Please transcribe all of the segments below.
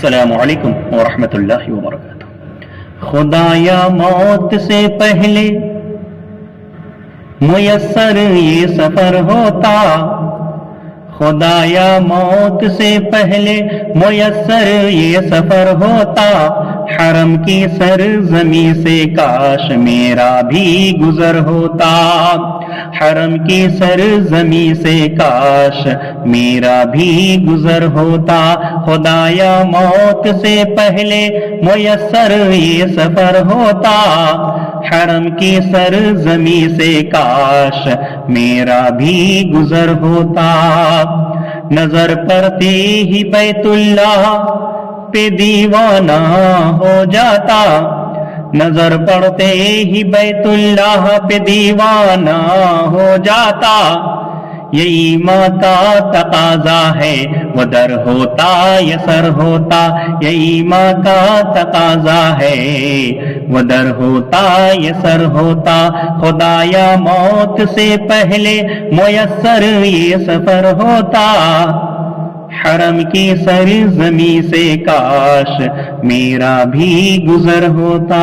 السلام علیکم ورحمۃ اللہ وبرکاتہ۔ خدایا موت سے پہلے میسر یہ سفر ہوتا، خدایا موت سے پہلے میسر یہ سفر ہوتا، حرم کی سرزمین سے کاش میرا بھی گزر ہوتا، حرم کی سرزمین سے کاش میرا بھی گزر ہوتا، خدایا موت سے پہلے میسر یہ سفر ہوتا، حرم کی سرزمین سے کاش میرا بھی گزر ہوتا، نظر پڑتے ہی بیت اللہ پہ دیوانہ ہو جاتا، نظر پڑتے ہی بیت اللہ پہ دیوانہ ہو جاتا، یہی ماں کا تقاضا ہے وہ در ہوتا یسر ہوتا، یہی ماں کا تقاضا ہے وہ در ہوتا یسر ہوتا، خدایا موت سے پہلے میسر یہ سفر ہوتا، حرم کی سرزمین سے کاش میرا بھی گزر ہوتا،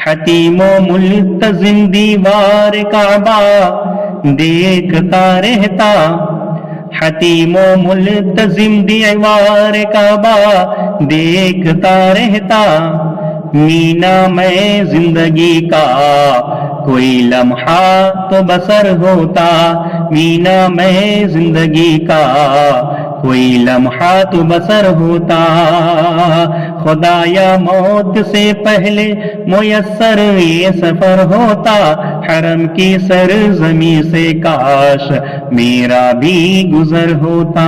حتیم و ملتزم دیوار کعبہ دیکھتا رہتا، حتیم و ملتزم دیوار کعبہ دیکھتا رہتا، مینا میں زندگی کا کوئی لمحہ تو بسر ہوتا، مینا میں زندگی کا کوئی لمحہ تو بسر ہوتا، خدایا موت سے پہلے میسر یہ سفر ہوتا، حرم کی سرزمین سے کاش میرا بھی گزر ہوتا،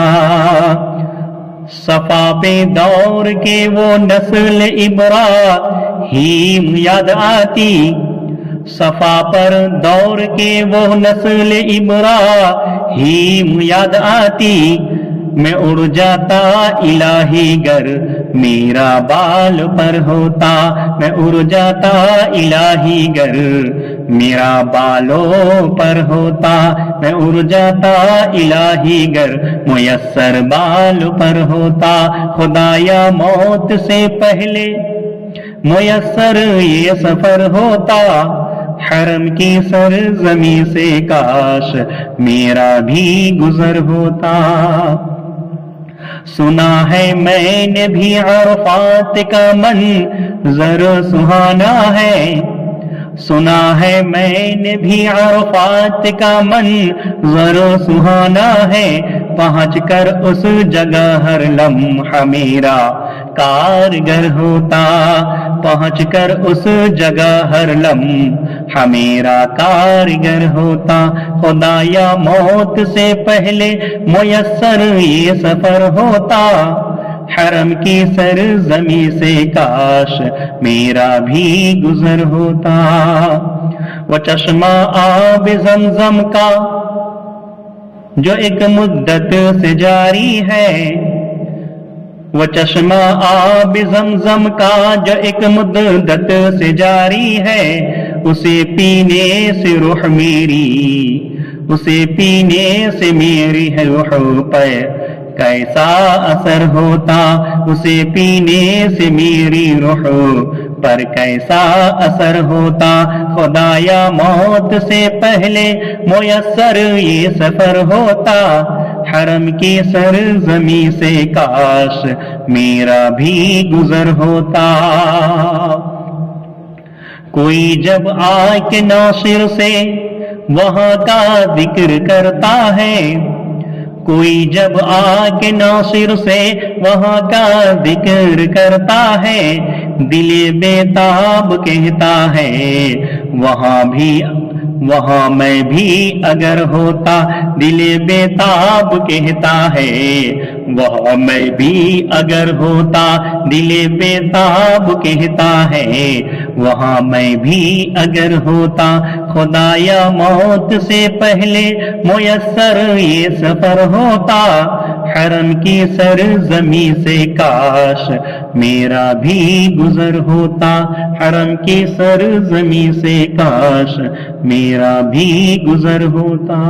صفا پہ دور کے وہ نسل ابراہیم یاد آتی، صفا پر دور کے وہ نسل ابراہیم یاد آتی، میں اڑ جاتا الہی گر میرا بال پر ہوتا، میں اڑ جاتا الہی گر میرا بالوں پر ہوتا، میں اڑ جاتا الہی گر میسر بال پر ہوتا، خدایا موت سے پہلے میسر یہ سفر ہوتا، حرم کی سرزمین سے کاش میرا بھی گزر ہوتا، سنا ہے میں نے بھی عرفات کا منظر سہانا ہے، سنا ہے میں نے بھی عرفات کا منظر سہانا ہے، پہنچ کر اس جگہ ہر لمحہ میرا کارگر ہوتا، پہنچ کر اس جگہ ہر لمحہ میرا کارگر ہوتا، خدایا موت سے پہلے میسر یہ سفر ہوتا، حرم کی سرزمین سے کاش میرا بھی گزر ہوتا، وہ چشمہ آب زمزم کا جو ایک مدت سے جاری ہے، وہ چشمہ آب زمزم کا جو ایک مدت سے جاری ہے، اسے پینے سے روح میری، اسے پینے سے میری روح پر کیسا اثر ہوتا، اسے پینے سے میری روح پر کیسا اثر ہوتا، خدایا موت سے پہلے میسر یہ سفر ہوتا، حرم کی سرزمین سے کاش میرا بھی گزر ہوتا، کوئی جب آ کے ناصر سے وہاں کا ذکر کرتا ہے، کوئی جب آ کے ناصر سے وہاں کا ذکر کرتا ہے، دل بیتاب کہتا ہے وہاں میں بھی اگر ہوتا، دل بیتاب کہتا ہے وہاں میں بھی اگر ہوتا، دل بیتاب کہتا ہے وہاں میں بھی اگر ہوتا، خدایا موت سے پہلے میسر یہ سفر ہوتا، حرم کی سرزمین سے کاش میرا بھی گزر ہوتا، حرم کی سرزمین سے کاش میرا بھی گزر ہوتا۔